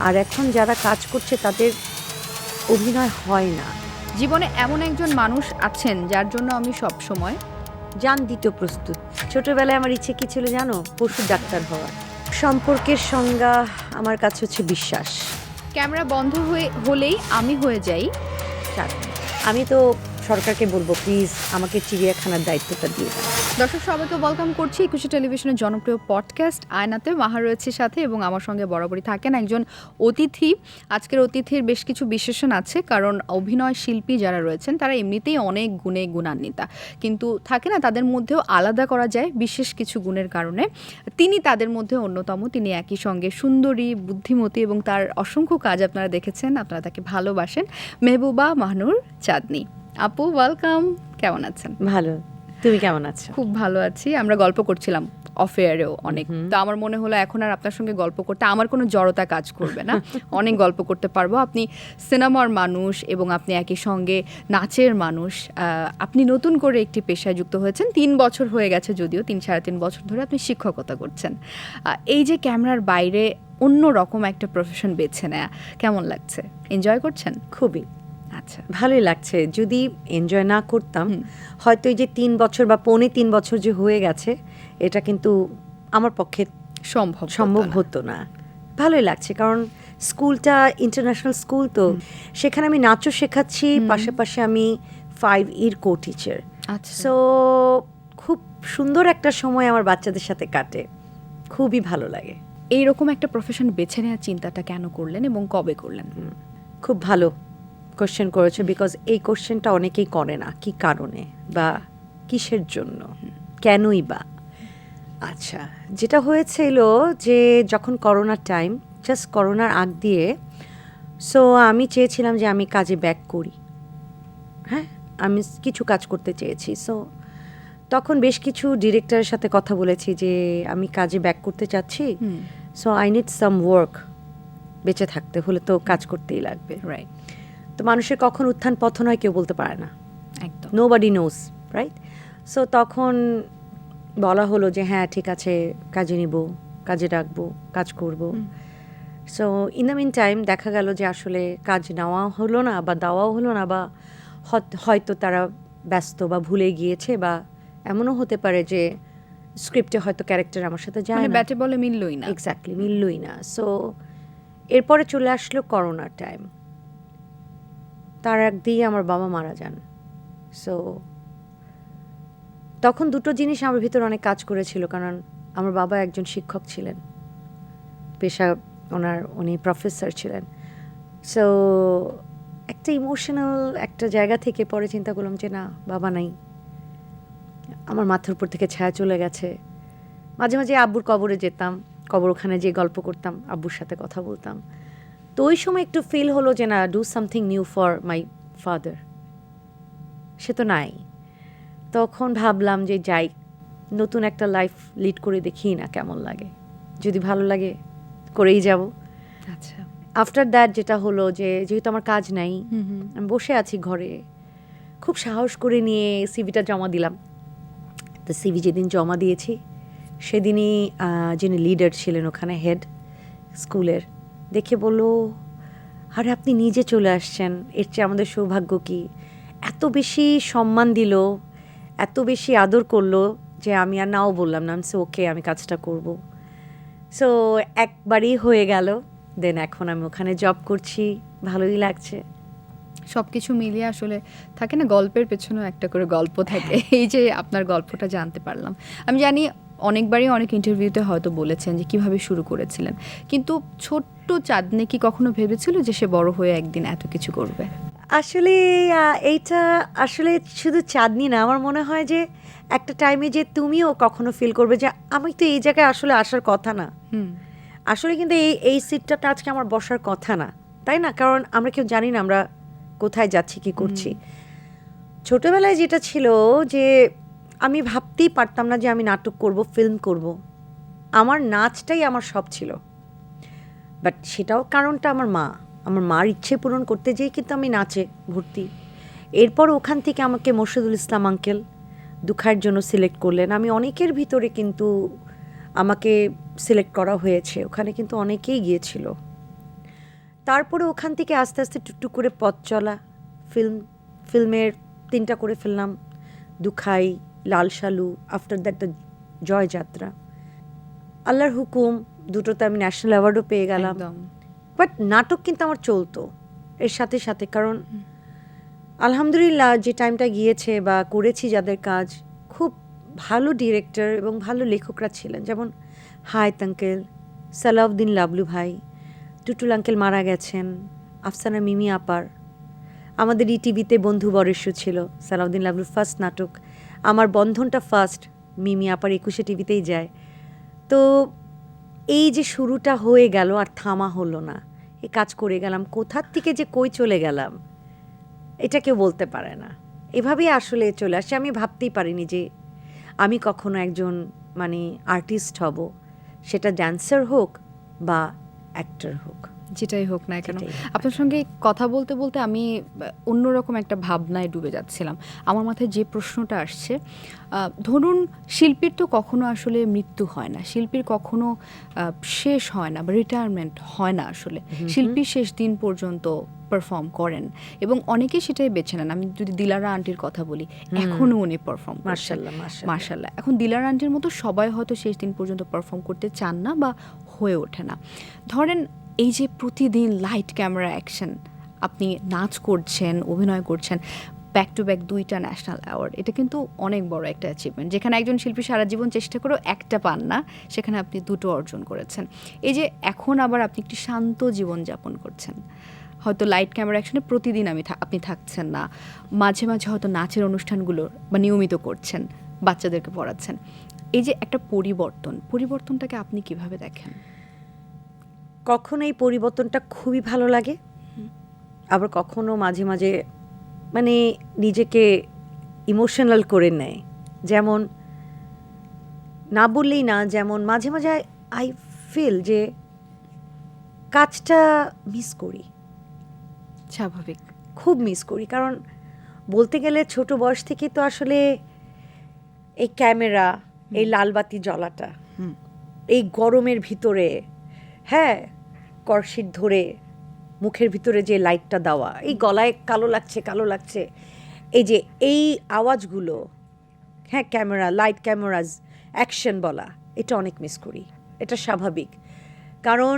আর এখন যারা কাজ করছে তাদের অভিনয় হয় না। জীবনে এমন একজন মানুষ আছেন যার জন্য আমি সব সময় জান দিতে প্রস্তুত। ছোটবেলায় আমার ইচ্ছে কি ছিল জানো? পশু ডাক্তার হওয়া। সম্পর্কের সংজ্ঞা আমার কাছে হচ্ছে বিশ্বাস। ক্যামেরা বন্ধ হলেই আমি হয়ে যাই চাঁদনি। আমি তো সরকারকে বলবো প্লিজ আমাকে চিড়িয়াখানার দায়িত্বটা দিয়ে দেন। দর্শক সবাইকে ওয়েলকাম করছি একুশে টেলিভিশনের জনপ্রিয় পডকাস্ট আয়নাতে। মাহা রয়েছে সাথে এবং আমার সঙ্গে বরাবরই থাকেন একজন অতিথি। আজকের অতিথির বেশ কিছু বিশেষণ আছে, কারণ অভিনয় শিল্পী যারা রয়েছেন তারা এমনিতেই অনেক গুণে গুণান্বিতা, কিন্তু থাকে না তাদের মধ্যেও আলাদা করা যায় বিশেষ কিছু গুণের কারণে। তিনি তাদের মধ্যে অন্যতম। তিনি একই সঙ্গে সুন্দরী, বুদ্ধিমতী এবং তার অসংখ্য কাজ আপনারা দেখেছেন, আপনারা তাকে ভালোবাসেন। মেহবুবা মাহনুর চাঁদনী আপু, ওয়েলকাম। কেমন আছেন? ভালো, তুমি কেমন আছো? খুব ভালো আছি। আমরা গল্প করছিলাম অফ এয়ারেও অনেক, তো আমার মনে হলো এখন আর আপনার সঙ্গে গল্প করতে আমার কোনো জড়তা কাজ করবে না, অনেক গল্প করতে পারবো। আপনি সিনেমার মানুষ এবং আপনি একই সঙ্গে নাচের মানুষ। আপনি নতুন করে একটি পেশায় যুক্ত হয়েছেন, 3 বছর হয়ে গেছে, যদিও 3-3.5 বছর ধরে আপনি শিক্ষকতা করছেন। এই যে ক্যামেরার বাইরে অন্য রকম একটা প্রফেশন বেছে নেয়া, কেমন লাগছে? এনজয় করছেন? খুবই আচ্ছা, ভালোই লাগছে। যদি এনজয় না করতাম হয়তো এই যে 3 বছর বা 3.25 বছর যে হয়ে গেছে এটা কিন্তু আমার পক্ষে সম্ভব হতো না। ভালোই লাগছে, কারণ স্কুলটা ইন্টারন্যাশনাল স্কুল, তো সেখানে আমি নাচও শেখাচ্ছি, পাশাপাশি আমি 5 কো টিচার। আচ্ছা, সো খুব সুন্দর একটা সময় আমার বাচ্চাদের সাথে কাটে, খুবই ভালো লাগে। এইরকম একটা প্রফেশন বেছে নেওয়ার চিন্তাটা কেন করলেন এবং কবে করলেন? খুব ভালো কোশ্চেন করেছো, বিকজ এই কোশ্চেনটা অনেকেই করে না, কি কারণে বা কিসের জন্য, কেনই বা। আচ্ছা, যেটা হয়েছিল যে যখন করোনার টাইম, জাস্ট করোনার আগ দিয়ে, সো আমি চেয়েছিলাম যে আমি কাজে ব্যাক করি। হ্যাঁ, আমি কিছু কাজ করতে চেয়েছি। সো তখন বেশ কিছু ডিরেক্টরের সাথে কথা বলেছি যে আমি কাজে ব্যাক করতে চাচ্ছি, so I need some work. বেঁচে থাকতে হলে তো কাজ করতেই লাগবে, রাইট। তো মানুষের কখন উত্থান পতন হয় কেউ বলতে পারে না, একদম। Nobody nose, right? সো তখন বলা হলো যে হ্যাঁ ঠিক আছে, কাজে নিব, কাজে ডাকবো, কাজ করব। So in the meantime দেখা গেল যে আসলে কাজ নেওয়া হলো না বা দেওয়াও হলো না, বা হয়তো তারা ব্যস্ত বা ভুলে গিয়েছে, বা এমনও হতে পারে যে স্ক্রিপ্টে হয়তো ক্যারেক্টার আমার সাথে যায় মানে না, ব্যাটে বলে মিললই না। এক্স্যাক্টলি মিললই না। সো এরপরে চলে আসলো করোনার টাইম। তার এক দিয়ে আমার বাবা মারা যান। সো তখন দুটো জিনিস আমার ভিতর অনেক কাজ করেছিল, কারণ আমার বাবা একজন শিক্ষক ছিলেন, পেশা উনি প্রফেসর ছিলেন। সো একটা ইমোশনাল একটা জায়গা থেকে পরে চিন্তা করলাম যে না, বাবা নাই, আমার মাথার উপর থেকে ছায়া চলে গেছে। মাঝে মাঝে আব্বুর কবরে যেতাম, ওখানে যেয়ে গল্প করতাম, আব্বুর সাথে কথা বলতাম। তো ওই সময় একটু ফিল হলো যে না, do something new for my father. সে তো নাই। তখন ভাবলাম যে যাই, নতুন একটা লাইফ লিড করে দেখি না কেমন লাগে, যদি ভালো লাগে করেই যাব। আচ্ছা। আফটার দ্যাট যেটা হলো যে যেহেতু আমার কাজ নাই, আমি বসে আছি ঘরে, খুব সাহস করে নিয়ে সিভিটা জমা দিলাম। তো সিভি যেদিন জমা দিয়েছি সেদিনই যিনি লিডার ছিলেন ওখানে, হেড স্কুলের, দেখে বলল আরে আপনি নিজে চলে আসছেন, এর চেয়ে আমাদের সৌভাগ্য কি। এত বেশি সম্মান দিল, এত বেশি আদর করলো যে আমি আর নাও বললাম না, সো ওকে আমি কাজটা করব। সো একবারই হয়ে গেল। দেন এখন আমি ওখানে জব করছি, ভালোই লাগছে। সব কিছু মিলিয়ে আসলে থাকে না, গল্পের পেছনেও একটা করে গল্প থাকে। এই যে আপনার গল্পটা জানতে পারলাম। আমি জানি অনেকবারই অনেক ইন্টারভিউতে হয়তো বলেছেন যে কিভাবে শুরু করেছিলেন, কিন্তু ছোট্ট চাঁদনী কি কখনো ভেবেছিল যে সে বড় হয়ে একদিন এত কিছু করবে? আসলে এইটা আসলে শুধু চাঁদনি না, আমার মনে হয় যে একটা টাইমে যে তুমিও কখনো ফিল করবে যে আমি তো এই জায়গায় আসলে আসার কথা না। আসলে কিন্তু এই সিটটাতে আজকে আমার বসার কথা না, তাই না? কারণ আমরা কেউ জানি না আমরা কোথায় যাচ্ছি, কি করছি। ছোটবেলায় যেটা ছিল যে আমি ভাবতেই পারতাম না যে আমি নাটক করব, ফিল্ম করব। আমার নাচটাই আমার সব ছিল, বাট সেটাও কারণটা আমার মার ইচ্ছে পূরণ করতে যেয়ে কিন্তু আমি নাচে ভর্তি। এরপর ওখান থেকে আমাকে মোর্শেদুল ইসলাম আঙ্কেল দুখায়ের জন্য সিলেক্ট করলেন। আমি অনেকের ভিতরে কিন্তু আমাকে সিলেক্ট করা হয়েছে, ওখানে কিন্তু অনেকেই গিয়েছিল। তারপরে ওখান থেকে আস্তে আস্তে টুকটুক করে পথ চলা, ফিল্মের 3টা করে ফেললাম, দুখাই, লাল সালু, আফটার দ্যাট দ্য জয়যাত্রা। আল্লাহর হুকুম, দুটোতে আমি ন্যাশনাল অ্যাওয়ার্ডও পেয়ে গেলাম। একদম। বাট নাটক কিন্তু আমার চলতো এর সাথে সাথে, কারণ আলহামদুলিল্লাহ যে টাইমটা গিয়েছে বা করেছি যাদের কাজ, খুব ভালো ডিরেক্টর এবং ভালো লেখকরা ছিলেন, যেমন হায়াত আঙ্কেল, সালাউদ্দিন লাবলু ভাই, টুটুল আঙ্কেল মারা গেছেন, আফসানা মিমি আপার। আমাদের ইটিভিতে বন্ধু বরেষ্য ছিল সালাউদ্দিন লাবলুর ফার্স্ট নাটক, আমার বন্ধনটা ফার্স্ট মিমি আপার 21 টিভিতেই যায়। তো এই যে শুরুটা হয়ে গেল আর থামা হলো না, এই কাজ করে গেলাম, কোথার থেকে যে কই চলে গেলাম এটা কেউ বলতে পারে না। এভাবেই আসলে চলে আসে। আমি ভাবতেই পারিনি যে আমি কখনো একজন মানে আর্টিস্ট হব, সেটা ড্যান্সার হোক বা অ্যাক্টর হোক, যেটাই হোক না কেন। যেটাই হোক। আপনার সঙ্গে কথা বলতে বলতে আমি অন্যরকম একটা ভাবনায় ডুবে যাচ্ছিলাম। আমার মাথায় যে প্রশ্নটা আসছে, ধরুন শিল্পীর তো কখনো আসলে মৃত্যু হয় না, শিল্পীর কখনো শেষ হয় না বা রিটায়ারমেন্ট হয় না আসলে, শিল্পী শেষ দিন পর্যন্ত পারফর্ম করেন এবং অনেকে সেটাই বেছে নেন। আমি যদি দিলারা আন্টির কথা বলি, এখনও উনি পারফর্ম করছেন, মাশাআল্লাহ, মাশাআল্লাহ। মাশাআল্লাহ। এখন দিলারা আন্টির মতো সবাই হয়তো শেষ দিন পর্যন্ত পারফর্ম করতে চান না বা হয়ে ওঠে না। ধরেন এই যে প্রতিদিন লাইট ক্যামেরা অ্যাকশন, আপনি নাচ করছেন, অভিনয় করছেন, ব্যাক টু ব্যাক 2টা ন্যাশনাল অ্যাওয়ার্ড, এটা কিন্তু অনেক বড় একটা অ্যাচিভমেন্ট। যেখানে একজন শিল্পী সারা জীবন চেষ্টা করেও একটা পান না, সেখানে আপনি 2টো অর্জন করেছেন। এই যে এখন আবার আপনি একটি শান্ত জীবন যাপন করছেন, হয়তো লাইট ক্যামেরা অ্যাকশনে প্রতিদিন আপনি থাকছেন না, মাঝে মাঝে হয়তো নাচের অনুষ্ঠানগুলো বা নিয়মিত করছেন, বাচ্চাদেরকে পড়াচ্ছেন। এই যে একটা পরিবর্তনটাকে আপনি কিভাবে দেখেন? কখনো এই পরিবর্তনটা খুবই ভালো লাগে, আবার কখনো মাঝে মাঝে মানে নিজেকে ইমোশনাল করে নেয়। যেমন না বললেই না, যেমন মাঝে মাঝে আই ফিল যে কাজটা মিস করি, স্বাভাবিক। খুব মিস করি। কারণ বলতে গেলে ছোট বয়স থেকে তো আসলে এই ক্যামেরা, এই লালবাতি জ্বলাটা, এই গরমের ভিতরে, হ্যাঁ, কর্শিট ধরে মুখের ভিতরে যে লাইটটা দেওয়া, এই গলায় কালো লাগছে, এই যে এই আওয়াজগুলো, হ্যাঁ, ক্যামেরা, লাইট, ক্যামেরাজ, অ্যাকশন বলা, এটা অনেক মিস করি। এটা স্বাভাবিক, কারণ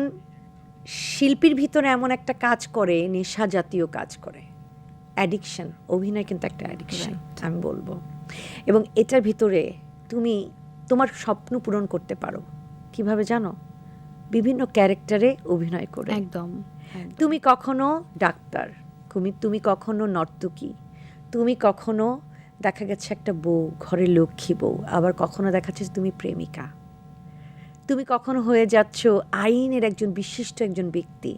শিল্পীর ভিতরে এমন একটা কাজ করে, নেশা জাতীয় কাজ করে, অ্যাডিকশন। অভিনয় কিন্তু একটা অ্যাডিকশন আমি বলবো। এবং এটার ভিতরে তুমি তোমার স্বপ্ন পূরণ করতে পারো কিভাবে জানো? বিভিন্ন ক্যারেক্টারে অভিনয় করে। একদম। তুমি কখনো ডাক্তার, তুমি কখনো নর্তকী, তুমি কখনো দেখা গেছে একটা বউ, ঘরের লক্ষ্মী বউ, আবার কখনো দেখা যাচ্ছে তুমি প্রেমিকা, তুমি কখনো হয়ে যাচ্ছ আইনের একজন বিশিষ্ট একজন ব্যক্তি।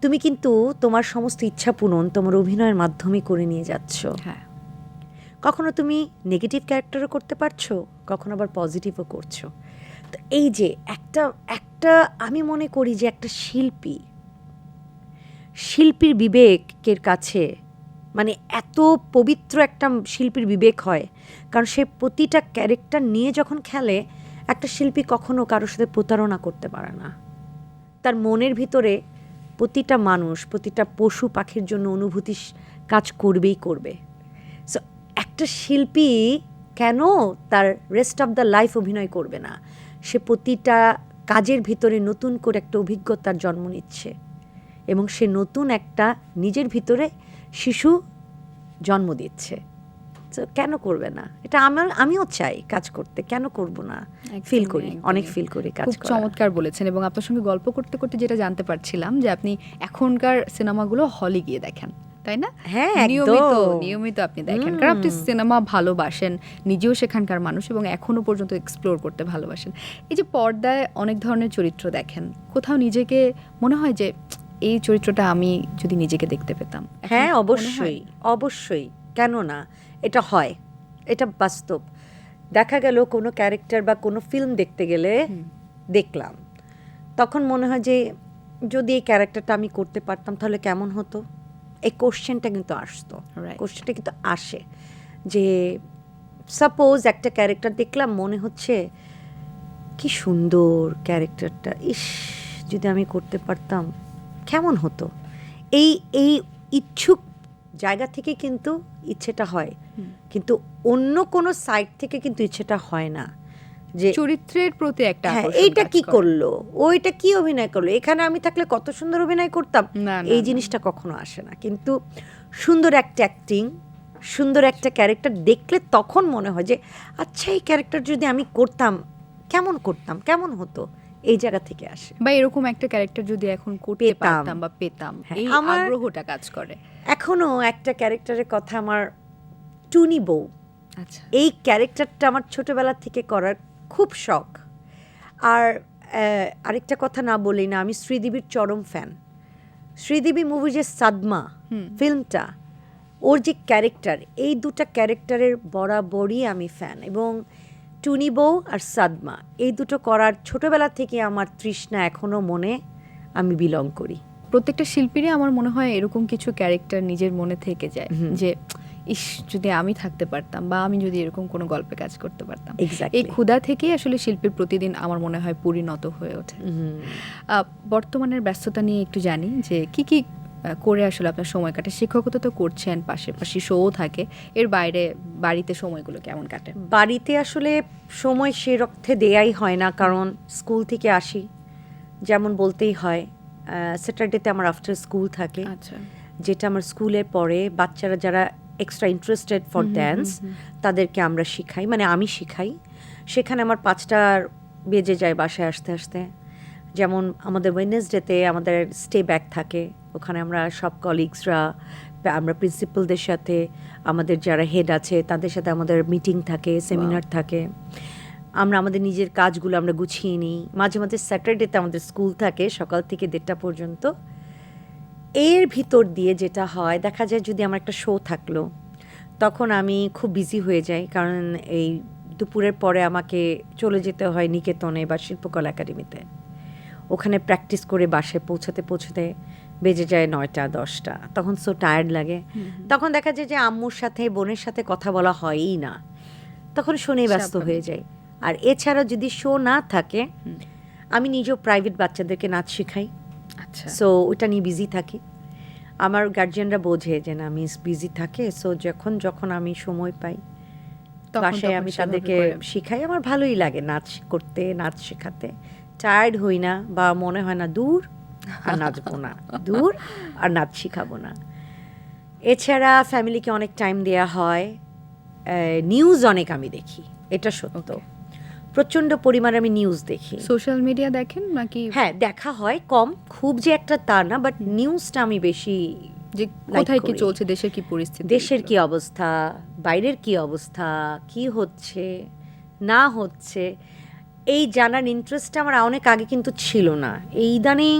তুমি কিন্তু তোমার সমস্ত ইচ্ছা পূরণ তোমার অভিনয়ের মাধ্যমে করে নিয়ে যাচ্ছ। হ্যাঁ, কখনো তুমি নেগেটিভ ক্যারেক্টারও করতে পারছো, কখনো আবার পজিটিভও করছো। তো এই যে একটা আমি মনে করি যে একটা শিল্পীর বিবেকের কাছে মানে এত পবিত্র একটা শিল্পীর বিবেক হয়, কারণ সে প্রতিটা ক্যারেক্টার নিয়ে যখন খেলে, একটা শিল্পী কখনো কারোর সাথে প্রতারণা করতে পারে না। তার মনের ভিতরে প্রতিটা মানুষ, প্রতিটা পশু পাখির জন্য অনুভূতি কাজ করবেই করবে। সো একটা শিল্পী কেন তার রেস্ট অফ দ্য লাইফ অভিনয় করবে না? সে প্রতিটা কাজের ভিতরে নতুন করে একটা অভিজ্ঞতার জন্ম নিচ্ছে এবং সে নতুন একটা নিজের ভিতরে শিশু জন্ম দিচ্ছে। তো কেন করবে না? এটা আমিও চাই কাজ করতে, কেন করব না? ফিল করি, অনেক ফিল করি কাজ খুব করা। চমৎকার বলেছেন। এবং আপনার সঙ্গে গল্প করতে করতে যেটা জানতে পারছিলাম যে আপনি এখনকার সিনেমাগুলো হলে গিয়ে দেখেন, তাই না? হ্যাঁ, নিয়মিত আপনি দেখেন, কারণ আপনি সিনেমা ভালোবাসেন, নিজেও সেখানকার মানুষ এবং এখনো পর্যন্ত এক্সপ্লোর করতে ভালোবাসেন। এই যে পর্দায় অনেক ধরনের চরিত্র দেখেন, কোথাও নিজেকে মনে হয় যে এই চরিত্রটা আমি যদি নিজেকে দেখতে পেতাম? হ্যাঁ, অবশ্যই, কেন না? এটা হয়, এটা বাস্তব। দেখা গেল কোনো ক্যারেক্টার বা কোনো ফিল্ম দেখতে গেলে দেখলাম, তখন মনে হয় যে যদি এই ক্যারেক্টারটা আমি করতে পারতাম তাহলে কেমন হতো। এই কোশ্চেনটা কিন্তু আসতো, কোশ্চেনটা কিন্তু আসে যে সাপোজ একটা ক্যারেক্টার দেখলাম, মনে হচ্ছে কি সুন্দর ক্যারেক্টারটা, ইস যদি আমি করতে পারতাম কেমন হতো। এই এই ইচ্ছুক জায়গা থেকে কিন্তু ইচ্ছেটা হয়, কিন্তু অন্য কোনো সাইড থেকে কিন্তু ইচ্ছেটা হয় না যে চরিত্রের প্রতি একটা হ্যাঁ আকর্ষণ এইটা কাজ কি করে। করলো, ওইটা কি অভিনয় করলো, এখানে আমি থাকলে কত সুন্দর অভিনয় করতাম, না, না, এই না। জিনিসটা কখনো আসে না। কিন্তু সুন্দর একটা অ্যাক্টিং, সুন্দর একটা ক্যারেক্টার দেখলে তখন মনে হয় যে আচ্ছা এই ক্যারেক্টার যদি আমি করতাম কেমন করতাম, কেমন হতো, এই জায়গা থেকে আসে। বা এরকম একটা ক্যারেক্টার যদি এখন করতে পেতাম। পারতাম বা পেতাম, হ্যাঁ, এই আমার- আগ্রহটা কাজ করে। এখনো একটা ক্যারেক্টারের কথা, আমার টুনি বউ, আচ্ছা, এই ক্যারেক্টারটা আমার ছোটবেলা থেকে করার খুব শখ। আর আরেকটা কথা না বলি না, আমি শ্রীদেবীর চরম ফ্যান। শ্রীদেবী মুভি যে সাদমা ফিল্মটা, ওর যে ক্যারেক্টার, এই দুটা ক্যারেক্টারের বরাবরই আমি ফ্যান। এবং টুনি বউ আর সাদমা এই দুটো করার ছোটবেলা থেকে আমার তৃষ্ণা এখনো মনে, আমি বিলং করি। প্রত্যেকটা শিল্পীরই আমার মনে হয় এরকম কিছু ক্যারেক্টার নিজের মনে থেকে যায় যে ইস যদি আমি থাকতে পারতাম, বা আমি যদি এরকম কোনো গল্পে কাজ করতে পারতাম। Exactly. এই ক্ষুধা থেকেই আসলে শিল্পীর প্রতিদিন আমার মনে হয় পরিণত হয়ে ওঠে। বর্তমানের ব্যস্ততা নিয়ে একটু জানি যে কি কি করে আসলে আপনার সময় কাটে। শিক্ষকতা তো করছেন, পাশাপাশি শোও থাকে, এর বাইরে বাড়িতে সময়গুলো কেমন কাটে? বাড়িতে আসলে সময় সে অর্থে দেয়াই হয় না, কারণ স্কুল থেকে আসি, যেমন বলতেই হয় স্যাটারডেতে আমার আফটার স্কুল থাকে, আচ্ছা, যেটা আমার স্কুলের পরে বাচ্চারা যারা এক্সট্রা ইন্টারেস্টেড ফর ড্যান্স তাদেরকে আমরা শিখাই, মানে আমি শিখাই। সেখানে আমার 5টার বেজে যায় বাসায় আসতে আসতে। যেমন আমাদের ওয়েডনেসডেতে আমাদের স্টে ব্যাক থাকে, ওখানে আমরা সব কলিগসরা, আমরা প্রিন্সিপালদের সাথে, আমাদের যারা হেড আছে তাদের সাথে আমাদের মিটিং থাকে, সেমিনার থাকে। আমরা আমাদের নিজের কাজগুলো আমরা গুছিয়ে নিই। মাঝে মাঝে স্যাটারডেতে আমাদের স্কুল থাকে সকাল থেকে 1:30 পর্যন্ত। এর ভিতর দিয়ে যেটা হয়, দেখা যায় যদি আমার একটা শো থাকলো তখন আমি খুব বিজি হয়ে যাই, কারণ এই দুপুরের পরে আমাকে চলে যেতে হয় নিকেতনে বা শিল্পকলা একাডেমিতে। ওখানে প্র্যাকটিস করে বাসায় পৌঁছাতে পৌঁছাতে বেজে যায় 9টা 10টা, তখন সো টায়ার্ড লাগে। তখন দেখা যায় যে আম্মুর সাথে বোনের সাথে কথা বলা হয়ই না, তখন শো নিয়ে ব্যস্ত হয়ে যায়। আর এছাড়া যদি শো না থাকে, আমি নিজেও প্রাইভেট বাচ্চাদেরকে নাচ শেখাই, আচ্ছা, সো ওটা নিয়ে বিজি থাকি। আমার গার্জিয়ানরা বোঝে যে না আমি বিজি থাকে, সো যখন যখন আমি সময় পাই বাসায় আমি তাদেরকে শিখাই। আমার ভালোই লাগে নাচ করতে, নাচ শেখাতে। টায়ার্ড হই না, বা মনে হয় না দূর আর নাচবো না, দূর আর নাচ শিখাবো না। এছাড়া ফ্যামিলিকে অনেক টাইম দেওয়া হয়। নিউজ অনেক আমি দেখি, এটা সত্য। প্রচণ্ড পরিমাণে আমি নিউজ দেখি। সোশ্যাল মিডিয়া দেখেন নাকি? হ্যাঁ, দেখা হয় কম, খুব যে একটা তা না, বাট নিউজটা আমি বেশি, যে like কোথায় কি করি। চলছে, দেশের কি পরিস্থিতি, দেশের কি অবস্থা, বাইরের কি অবস্থা, কি হচ্ছে না হচ্ছে, এই জানার ইন্টারেস্টটা আমার অনেক আগে কিন্তু ছিল না। এই ইদানিং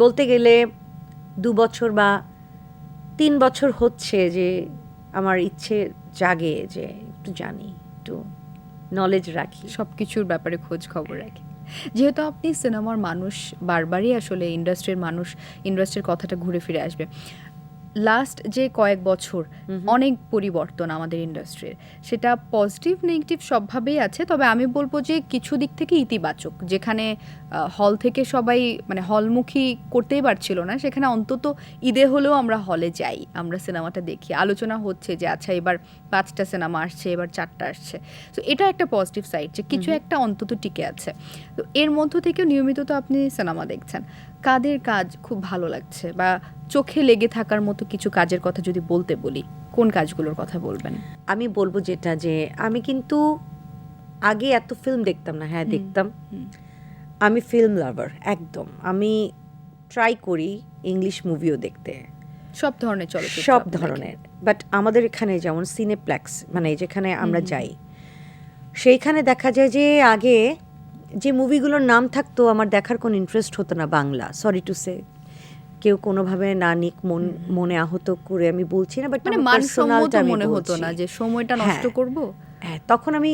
বলতে গেলে 2 বছর বা 3 বছর হচ্ছে যে আমার ইচ্ছে জাগে যে একটু জানি, একটু নলেজ রাখি। সব কিছুর ব্যাপারে খোঁজ খবর রাখে। যেহেতু আপনি সিনেমার মানুষ, বারবারই আসলে ইন্ডাস্ট্রির মানুষ, ইন্ডাস্ট্রির কথাটা ঘুরে ফিরে আসবে। লাস্ট যে কয়েক বছর অনেক পরিবর্তন আমাদের ইন্ডাস্ট্রির, সেটা পজিটিভ নেগেটিভ সবভাবেই আছে, তবে আমি বলবো যে কিছু দিক থেকে ইতিবাচক। যেখানে হল থেকে সবাই মানে হলমুখী করতেই পারছিল না, সেখানে অন্তত ঈদে হলেও আমরা হলে যাই, আমরা সিনেমাটা দেখি, আলোচনা হচ্ছে যে আচ্ছা এবার 5টা সিনেমা আসছে, এবার 4টা আসছে। তো এটা একটা পজিটিভ সাইড, যে কিছু একটা অন্তত টিকে আছে। তো এর মধ্য থেকেও নিয়মিত তো আপনি সিনেমা দেখছেন, কাদের কাজ খুব ভালো লাগছে, বা চোখে লেগে থাকার মতো কিছু কাজের কথা যদি বলতে বলি, কোন কাজগুলোর কথা বলবেন? আমি বলবো যেটা, যে আমি কিন্তু আগে এত ফিল্ম দেখতাম না। হ্যাঁ, দেখতাম। আমি ফিল্ম লাভার একদম। আমি ট্রাই করি ইংলিশ মুভিও দেখতে, সব ধরনের চলচ্চিত্র সব আপনি দেখেন? ধরনের। বাট আমাদের এখানে যেমন সিনেপ্লেক্স, মানে যেখানে আমরা যাই, সেইখানে দেখা যায় যে আগে যে মুভিগুলোর নাম থাকতো আমার দেখার কোনো ইন্টারেস্ট হতো না বাংলা। সরি টু সে, কেউ কোনোভাবে না নিক, মনে আহত করে আমি বলছি না, বাট মানে আমার মানসম্মত পার্সোনালটা আমি মনে হতো বলছি। না যে সময়টা নষ্ট হ্যাঁ, করব। হ্যাঁ, তখন আমি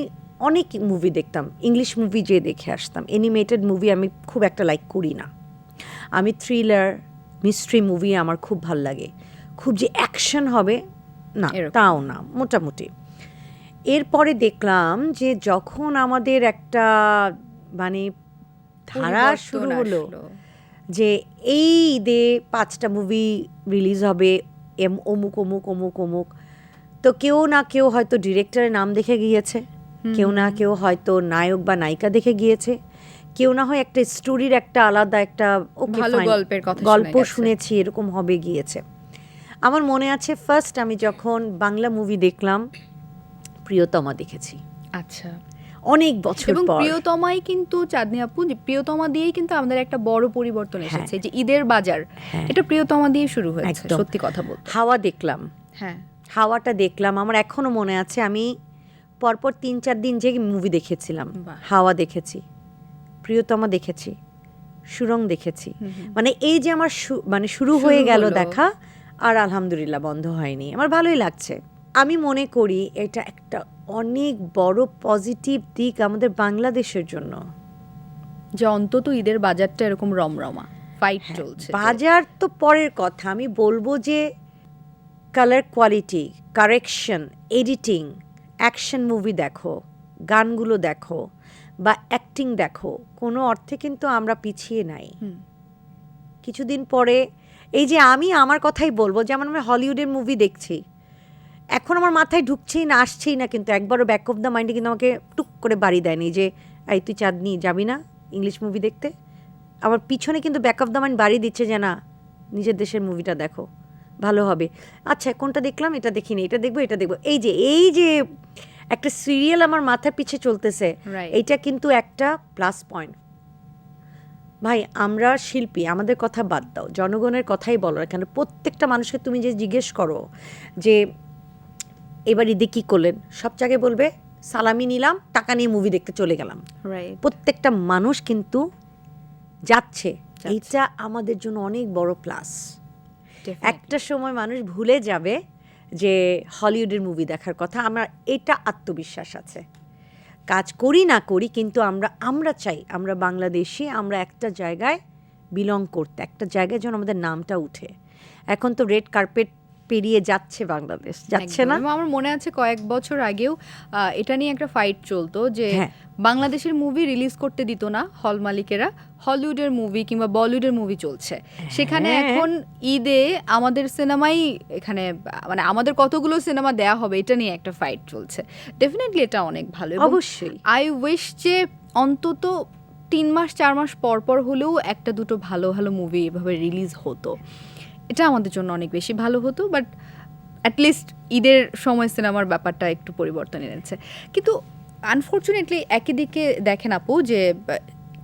অনেক মুভি দেখতাম, ইংলিশ মুভি যে দেখে আসতাম। অ্যানিমেটেড মুভি আমি খুব একটা লাইক করি না। আমি থ্রিলার, মিস্ট্রি মুভি আমার খুব ভাল লাগে। খুব যে অ্যাকশন হবে না, এরকম। তাও না, মোটামুটি। এরপরে দেখলাম যে যখন আমাদের একটা মানে ধারা পরিবর্তন শুরু হলো, আসলো। যে এই ঈদে 5টা মুভি রিলিজ হবে, অমুক অমুক অমুক অমুক, তো কেউ না কেউ হয়তো ডিরেক্টরের নাম দেখে গিয়েছে, কেউ না কেউ হয়তো নায়ক বা নায়িকা দেখে গিয়েছে, কেউ না হয় একটা স্টোরির একটা আলাদা একটা ভালো গল্পের কথা গল্প শুনেছি এরকম হবে গিয়েছে। আমার মনে আছে ফার্স্ট আমি যখন বাংলা মুভি দেখলাম প্রিয়তমা দেখেছি। আচ্ছা, অনেক বছর এবং পর। প্রিয়তমাই কিন্তু চাঁদনি আপু, যে প্রিয়তমা দিয়েই কিন্তু আমাদের একটা বড় পরিবর্তন এসেছে, যে ঈদের বাজার এটা প্রিয়তমা দিয়ে শুরু হয়েছে। সত্যি কথা বলতে হাওয়া দেখলাম, হ্যাঁ হাওয়াটা দেখলাম, আমার এখনো মনে আছে। আমি পরপর 3-4 দিন যে মুভি দেখেছিলাম, হাওয়া দেখেছি, প্রিয়তমা দেখেছি, সুরং দেখেছি। মানে এই যে আমার মানে শুরু হয়ে গেল দেখা, আর আলহামদুলিল্লাহ বন্ধ হয়নি, আমার ভালোই লাগছে। আমি মনে করি এটা একটা অনেক বড় পজিটিভ দিক আমাদের বাংলাদেশের জন্য, যে অন্তত ঈদের বাজারটা এরকম রমরমা ফাইট চলছে। বাজার তো পরের কথা, আমি বলবো যে colour quality, correction, editing, action movie দেখো, গানগুলো দেখো বা অ্যাক্টিং দেখো, কোনো অর্থে কিন্তু আমরা পিছিয়ে নাই। কিছুদিন পরে এই যে আমি আমার কথাই বলবো, যেমন আমি হলিউডের মুভি দেখছি, এখন আমার মাথায় ঢুকছেই না, আসছেই না, কিন্তু একবারও ব্যাক অফ দ্য মাইন্ডে কিন্তু আমাকে টুক করে বাড়ি দেয়নি যে এই তুই চাঁদনি যাবি না ইংলিশ মুভি দেখতে। আবার পিছনে কিন্তু ব্যাক অফ দ্য মাইন্ড বাড়ি দিচ্ছে যে না নিজের দেশের মুভিটা দেখো, ভালো হবে। আচ্ছা কোনটা দেখলাম, এটা দেখিনি, এটা দেখবো, এটা দেখবো। এই যে একটা সিরিয়াল আমার মাথার পিছে চলতেছে, এইটা কিন্তু একটা প্লাস পয়েন্ট। ভাই আমরা শিল্পী, আমাদের কথা বাদ দাও, জনগণের কথাই বলো এখানে। প্রত্যেকটা মানুষকে তুমি যে জিজ্ঞেস করো যে এবার ঈদে কী করলেন, সব জায়গায় বলবে সালামি নিলাম, টাকা নিয়ে মুভি দেখতে চলে গেলাম। প্রত্যেকটা মানুষ কিন্তু যাচ্ছে, এইটা আমাদের জন্য অনেক বড় প্লাস। একটা সময় মানুষ ভুলে যাবে যে হলিউডের মুভি দেখার কথা। আমার এটা আত্মবিশ্বাস আছে, কাজ করি না করি কিন্তু আমরা চাই আমরা বাংলাদেশি, আমরা একটা জায়গায় বিলং করতে, একটা জায়গায় যেন আমাদের নামটা উঠে। এখন তো রেড কার্পেট পেরিয়ে যাচ্ছে বাংলাদেশ, যাচ্ছে না? আমার মনে আছে কয়েক বছর আগেও এটা নিয়ে একটা ফাইট চলতো যে বাংলাদেশের মুভি রিলিজ করতে দিত না হল মালিকেরা, হলিউডের মুভি কিংবা বলিউডের মুভি চলছে সেখানে। এখন ঈদে আমাদের সিনেমাই এখানে, মানে আমাদের কতগুলো সিনেমা দেয়া হবে এটা নিয়ে একটা ফাইট চলছে। ডেফিনেটলি এটা অনেক ভালো। অবশ্যই আই উইশ যে অন্তত 3 মাস 4 মাস পর পর হলেও একটা দুটো ভালো ভালো মুভি এভাবে রিলিজ হতো, এটা আমাদের জন্য অনেক বেশি ভালো হতো। বাট অ্যাটলিস্ট ঈদের সময় সিনেমার ব্যাপারটা একটু পরিবর্তন এনেছে। কিন্তু আনফর্চুনেটলি একই দিকে দেখেন আপু যে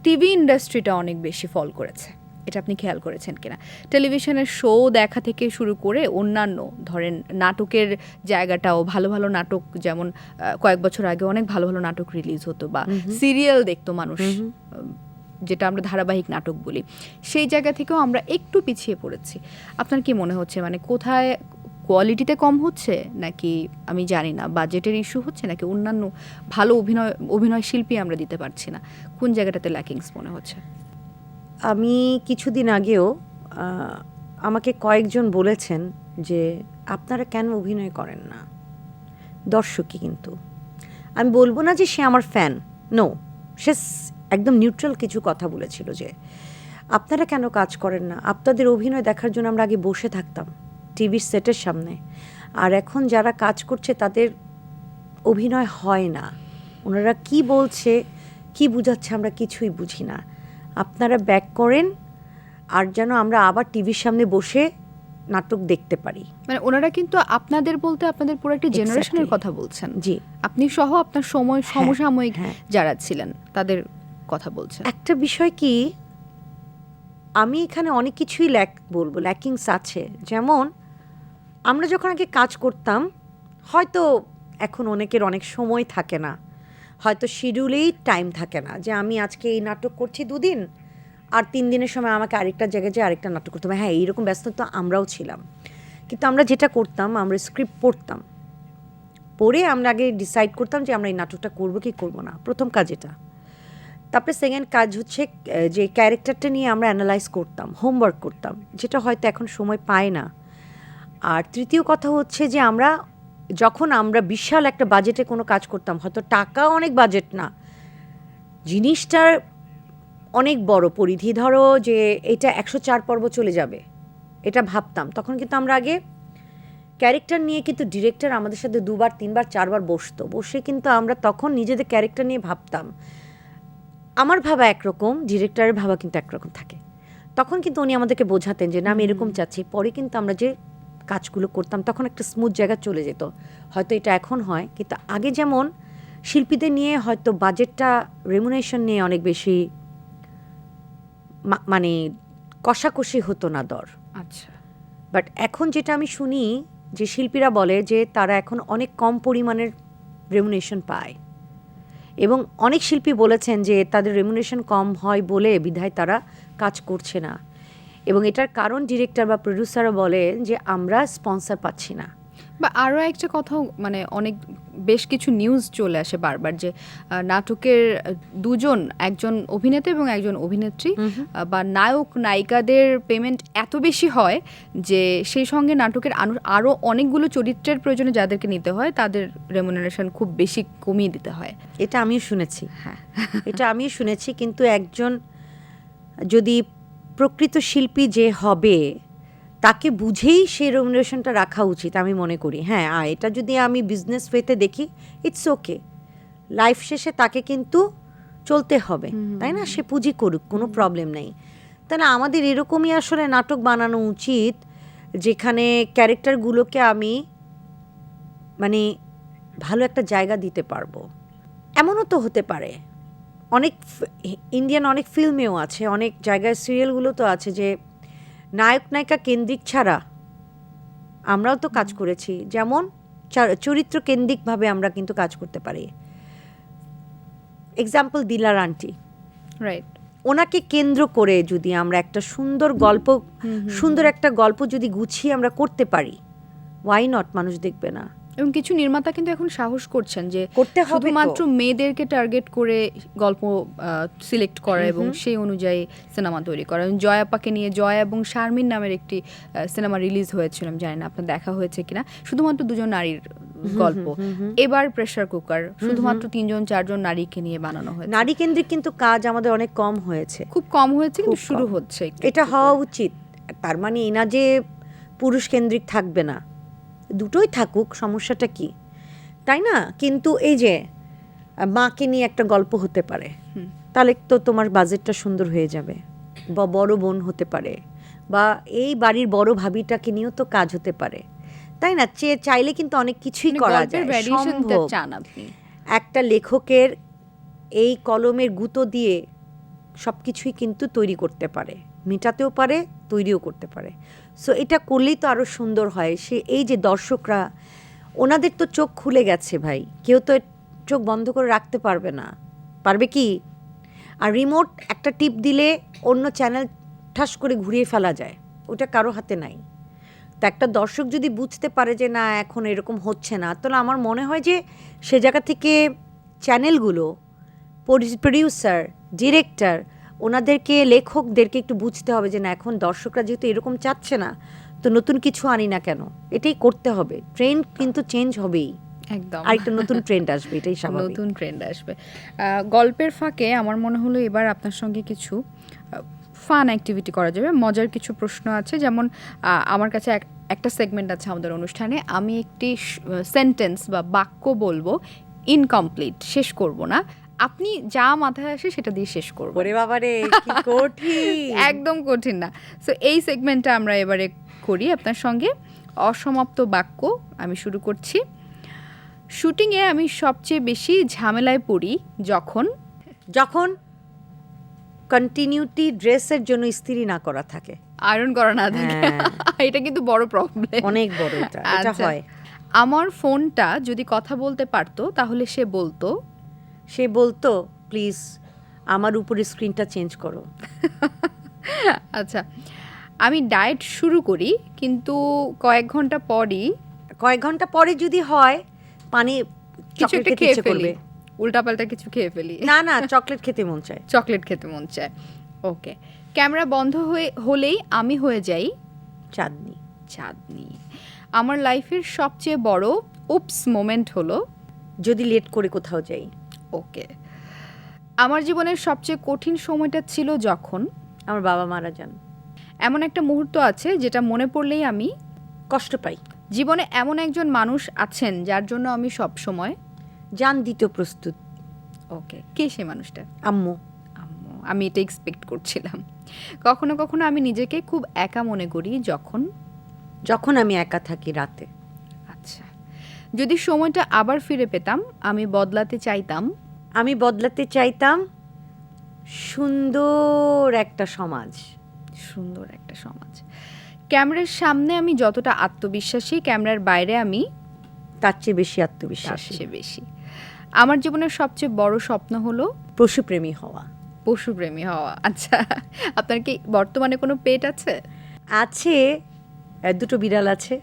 টিভি ইন্ডাস্ট্রিটা অনেক বেশি ফল করেছে, এটা আপনি খেয়াল করেছেন কিনা? টেলিভিশনের শো দেখা থেকে শুরু করে অন্যান্য ধরেন নাটকের জায়গাটাও, ভালো ভালো নাটক, যেমন কয়েক বছর আগে অনেক ভালো ভালো নাটক রিলিজ হতো বা সিরিয়াল দেখতো মানুষ, যেটা আমরা ধারাবাহিক নাটক বলি, সেই জায়গা থেকেও আমরা একটু পিছিয়ে পড়েছি। আপনার কি মনে হচ্ছে, মানে কোথায় কোয়ালিটিতে কম হচ্ছে, নাকি আমি জানি না বাজেটের ইস্যু হচ্ছে, নাকি অন্যান্য ভালো অভিনয় শিল্পী আমরা দিতে পারছি না, কোন জায়গাটাতে ল্যাকিংস মনে হচ্ছে? আমি কিছুদিন আগেও আমাকে কয়েকজন বলেছেন যে আপনারা কেন অভিনয় করেন না, দর্শকই। কিন্তু আমি বলবো না যে সে আমার ফ্যান, নো, সে একদম নিউট্রাল কিছু কথা বলেছিল যে আপনারা কেন কাজ করেন না, আপনাদের অভিনয় দেখার জন্য আমরা আগে বসে থাকতাম টিভির সেটের সামনে, আর এখন যারা কাজ করছে তাদের অভিনয় হয় না, ওনারা কি বলছে কি বুঝাচ্ছে আমরা কিছুই বুঝি না, আপনারা ব্যাক করেন আর যেন আমরা আবার টিভির সামনে বসে নাটক দেখতে পারি। মানে ওনারা কিন্তু আপনাদের বলতে আপনাদের পুরো একটা জেনারেশনের কথা বলছেন। জি, আপনি সহ আপনার সময় সমসাময়িক যারা ছিলেন তাদের কথা বলছেন। একটা বিষয় কি, আমি এখানে অনেক কিছুই বলবো ল্যাকিংস আছে। যেমন আমরা যখন আগে কাজ করতাম, হয়তো এখন অনেকের অনেক সময় থাকে না, হয়তো শিডিউলেই টাইম থাকে না যে আমি আজকে এই নাটক করছি 2 দিন, আর 3 দিনের সময় আমাকে আরেকটা জায়গায় যেয়ে আরেকটা নাটক করতে হবে। হ্যাঁ, এইরকম ব্যস্ত তো আমরাও ছিলাম, কিন্তু আমরা যেটা করতাম, আমরা স্ক্রিপ্ট পড়তাম, পড়ে আমরা আগে ডিসাইড করতাম যে আমরা এই নাটকটা করবো কি করবো না, প্রথম কাজ এটা। তারপরে সেকেন্ড কাজ হচ্ছে যে ক্যারেক্টারটা নিয়ে আমরা অ্যানালাইজ করতাম, হোমওয়ার্ক করতাম, যেটা হয়তো এখন সময় পায় না। আর তৃতীয় কথা হচ্ছে যে যখন আমরা বিশাল একটা বাজেটে কোনো কাজ করতাম, হয়তো টাকা অনেক বাজেট না, জিনিসটার অনেক বড় পরিধি, ধরো যে এটা 104 পর্ব চলে যাবে, এটা ভাবতাম। তখন কিন্তু আমরা আগে ক্যারেক্টার নিয়ে কিন্তু ডিরেক্টর আমাদের সাথে 2বার 3বার 4বার বসে কিন্তু আমরা তখন নিজেদের ক্যারেক্টার নিয়ে ভাবতাম। আমার ভাবা একরকম, ডিরেক্টরের ভাবা কিন্তু একরকম থাকে। তখন কিন্তু উনি আমাদেরকে বোঝাতেন যে না আমি এরকম চাচ্ছি। পরে কিন্তু আমরা যে কাজগুলো করতাম তখন একটা স্মুথ জায়গা চলে যেত। হয়তো এটা এখন হয়, কিন্তু আগে যেমন শিল্পীদের নিয়ে হয়তো বাজেটটা রেমুনেশন নিয়ে অনেক বেশি মানে কষাকষি হতো না দর। আচ্ছা, বাট এখন যেটা আমি শুনি যে শিল্পীরা বলে যে তারা এখন অনেক কম পরিমাণের রেমুনেশন পায়, এবং অনেক শিল্পী বলেছেন যে তাদের রেমুনেশন কম হয় বলে বিধায় তারা কাজ করছে না, এবং এটার কারণ ডিরেক্টর বা প্রডিউসারও বলে যে আমরা স্পন্সর পাচ্ছি না। বা আরও একটা কথাও মানে অনেক বেশ কিছু নিউজ চলে আসে বারবার যে নাটকের দুজন, একজন অভিনেতা এবং একজন অভিনেত্রী বা নায়ক নায়িকাদের পেমেন্ট এত বেশি হয় যে সেই সঙ্গে নাটকের আরও অনেকগুলো চরিত্রের প্রয়োজনে যাদেরকে নিতে হয় তাদের রেমুনারেশন খুব বেশি কমিয়ে দিতে হয়। এটা আমিও শুনেছি, হ্যাঁ, এটা আমিও শুনেছি। কিন্তু একজন যদি প্রকৃত শিল্পী যে হবে তাকে বুঝেই সেই রেমুনারেশনটা রাখা উচিত আমি মনে করি। হ্যাঁ, এটা যদি আমি বিজনেস ওয়েতে দেখি, ইটস ওকে, লাইফ শেষে তাকে কিন্তু চলতে হবে, তাই না? সে পুঁজি করুক, কোনো প্রবলেম নেই। তাই না? আমাদের এরকমই আসলে নাটক বানানো উচিত যেখানে ক্যারেক্টারগুলোকে আমি মানে ভালো একটা জায়গা দিতে পারবো। এমনও তো হতে পারে, অনেক ইন্ডিয়ান অনেক ফিল্মেও আছে, অনেক জায়গায় সিরিয়ালগুলো তো আছে যে নায়ক নায়িকা কেন্দ্রিক ছাড়া আমরাও তো কাজ করেছি, যেমন চরিত্র কেন্দ্রিকভাবে আমরা কিন্তু কাজ করতে পারি। Example দিলার aunty, right. ওনাকে কেন্দ্র করে যদি আমরা একটা সুন্দর গল্প, সুন্দর একটা গল্প যদি গুছিয়ে আমরা করতে পারি, ওয়াই নট, মানুষ দেখবে না? এবং কিছু নির্মাতা কিন্তু এখন সাহস করছেন যে করতে হবে তো। শুধুমাত্র মেয়েদেরকে টার্গেট করে গল্প সিলেক্ট করা এবং সেই অনুযায়ী সিনেমা তৈরি করা। জয়াপাকে নিয়ে জয়া এবং শারমিন নামের একটি সিনেমা রিলিজ হয়েছিল, জানি না আপনার দেখা হয়েছে কিনা, শুধুমাত্র দুজন নারীর গল্প। এবার প্রেসার কুকার শুধুমাত্র 3-4জন নারীকে নিয়ে বানানো হয়েছে। নারী কেন্দ্রিক কিন্তু কাজ আমাদের অনেক কম হয়েছে, খুব কম হয়েছে, কিন্তু শুরু হচ্ছে। এটা হওয়া উচিত। তার মানে এই না যে পুরুষ কেন্দ্রিক থাকবে না, দুটোই থাকুক, সমস্যাটা কি, তাই না? কিন্তু এই যে মাকে নিয়ে একটা গল্প হতে পারে, তাহলে তো তোমার বাজেটটা সুন্দর হয়ে যাবে। বা বড় বোন হতে পারে, বা এই বাড়ির বড় ভাবিটাকে নিয়েও তো কাজ হতে পারে, তাই না? চাইলে কিন্তু অনেক কিছুই করা যায়, সম্ভব। চান আপনি একটা লেখকের এই কলমের গুঁতো দিয়ে সব কিছুই কিন্তু তৈরি করতে পারে, মেটাতেও পারে, তৈরিও করতে পারে। সো এটা করলেই তো আরও সুন্দর হয়। এই যে দর্শকরা, ওনাদের তো চোখ খুলে গেছে ভাই, কেউ তো চোখ বন্ধ করে রাখতে পারবে না, পারবে কি? আর রিমোট একটা টিপ দিলে অন্য চ্যানেল ঠাস করে ঘুরিয়ে ফেলা যায়, ওটা কারো হাতে নাই। তো একটা দর্শক যদি বুঝতে পারে যে না এখন এরকম হচ্ছে না, তাহলে আমার মনে হয় যে সে জায়গা থেকে চ্যানেলগুলো, প্রডিউসার, ডিরেক্টর, ওনাদেরকে, লেখকদেরকে একটু বুঝতে হবে যে না এখন দর্শকরা যেহেতু এরকম চাচ্ছে না, তো নতুন কিছু আনি না কেন, এটাই করতে হবে। ট্রেন্ড কিন্তু চেঞ্জ হবেই, একদম আরেকটা নতুন ট্রেন্ড আসবে, এটাই স্বাভাবিক। নতুন ট্রেন্ড আসবে। গল্পের ফাঁকে আমার মনে হলো এবার আপনার সঙ্গে কিছু ফান অ্যাক্টিভিটি করা যাবে, মজার কিছু প্রশ্ন আছে। যেমন আমার কাছে একটা সেগমেন্ট আছে আমাদের অনুষ্ঠানে, আমি একটি সেন্টেন্স বা বাক্য বলবো, ইনকমপ্লিট, শেষ করব না, আপনি যা মাথায় আসে সেটা দিয়ে শেষ করব। ওরে বাবা রে, কি কঠিন! একদম কঠিন না। সো এই সেগমেন্টটা আমরা এবারে করি আপনার সঙ্গে। অসমাপ্ত বাক্য, আমি শুরু করছি। শুটিংয়ে আমি সবচেয়ে বেশি ঝামেলায় পড়ি যখন কন্টিনিউটি ড্রেসের জন্য ইস্ত্রি না করা থাকে, আয়রন করা না থাকে। এটা কিন্তু বড় প্রবলেম, অনেক বড় এটা হয়। আমার ফোনটা যদি কথা বলতে পারতো তাহলে সে বলতো প্লিজ আমার উপরে স্ক্রিনটা চেঞ্জ করো। আচ্ছা, আমি ডায়েট শুরু করি কিন্তু কয়েক ঘন্টা পরে যদি হয় পানি কিছু একটা খেয়ে ফেলি, উল্টাপাল্টা কিছু খেয়ে ফেলি। না চকলেট খেতে মন চায়। ওকে, ক্যামেরা বন্ধ হলেই আমি হয়ে যাই চাঁদনি। আমার লাইফের সবচেয়ে বড় উপস মোমেন্ট হলো যদি লেট করে কোথাও যাই। ওকে, আমার জীবনের সবচেয়ে কঠিন সময়টা ছিল যখন আমার বাবা মারা যান। এমন একটা মুহূর্ত আছে যেটা মনে পড়লেই আমি কষ্ট পাই। জীবনে এমন একজন মানুষ আছেন যার জন্য আমি সব সময় জান দিতে প্রস্তুত। ওকে, কে সেই মানুষটা? আম্মু। আম্মু। আমি এটা এক্সপেক্ট করছিলাম। কখনো কখনো আমি নিজেকে খুব একা মনে করি যখন আমি একা থাকি রাতে। আচ্ছা, যদি সময়টা আবার ফিরে পেতাম আমি বদলাতে চাইতাম সুন্দর একটা সমাজ। ক্যামেরার সামনে আমি যতটা আত্মবিশ্বাসী, ক্যামেরার বাইরে আমি তার চেয়ে বেশি আত্মবিশ্বাসী। আমার জীবনের সবচেয়ে বড় স্বপ্ন হলো পশুপ্রেমী হওয়া। আচ্ছা, আপনার কি বর্তমানে কোনো পেট আছে? আছে, দুটো বিড়াল আছে।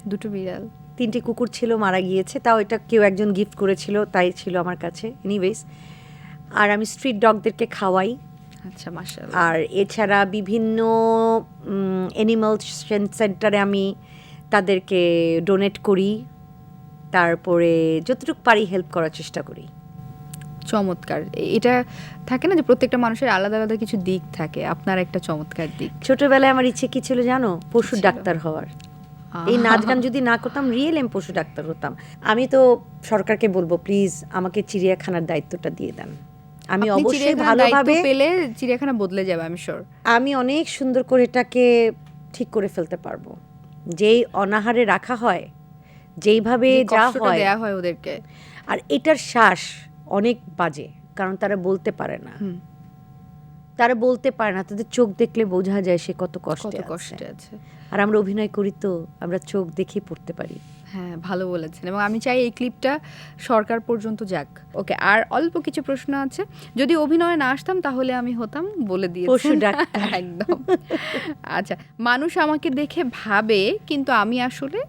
3টে কুকুর ছিল, মারা গিয়েছে, তাও এটা কেউ একজন গিফট করেছিল, তাই ছিল আমার কাছে। এনিওয়েজ, আর আমি স্ট্রিট ডগদেরকে খাওয়াই। আচ্ছা, মাশাআল্লাহ। আর এছাড়া বিভিন্ন অ্যানিমাল সেন্টারে আমি তাদেরকে ডোনেট করি, তারপরে যতটুকু পারি হেল্প করার চেষ্টা করি। চমৎকার। এটা থাকে না যে প্রত্যেকটা মানুষের আলাদা আলাদা কিছু দিক থাকে, আপনার একটা চমৎকার দিক। ছোটবেলায় আমার ইচ্ছে কি ছিল জানো? পশু ডাক্তার হওয়ার। এই নাচ গান যদি না করতাম, রিয়েল আমি পশু ডাক্তার হতাম। আমি তো সরকারকে বলবো, প্লিজ আমাকে চিড়িয়াখানার দায়িত্বটা দিয়ে দেন। আমি অবশ্যই ভালোভাবে পেলে চিড়িয়াখানা বদলে যাবে, আমি শিওর। আমি অনেক সুন্দর করে এটাকে ঠিক করে ফেলতে পারবো। যেই অনাহারে রাখা হয়, যেইভাবে যা হয় দেয়া হয় ওদেরকে, আর এটার শ্বাস অনেক বাজে, কারণ তারা বলতে পারে না। তাদের চোখ দেখলে বোঝা যায় সে কত কষ্টে আছে। আর আমরা অভিনয় করি তো আমরা চোখ দেখেই পড়তে পারি। হ্যাঁ, ভালো বলেছেন। এবং আমি চাই এই ক্লিপটা সরকার পর্যন্ত যাক। ওকে, আর অল্প কিছু প্রশ্ন আছে। যদি অভিনয়ে না আসতাম তাহলে আমি হতাম, বলে দিয়েছি, পশু ডাক্তার। একদম। আচ্ছা, মানুষ আমাকে দেখে ভাবে কিন্তু আমি আসলে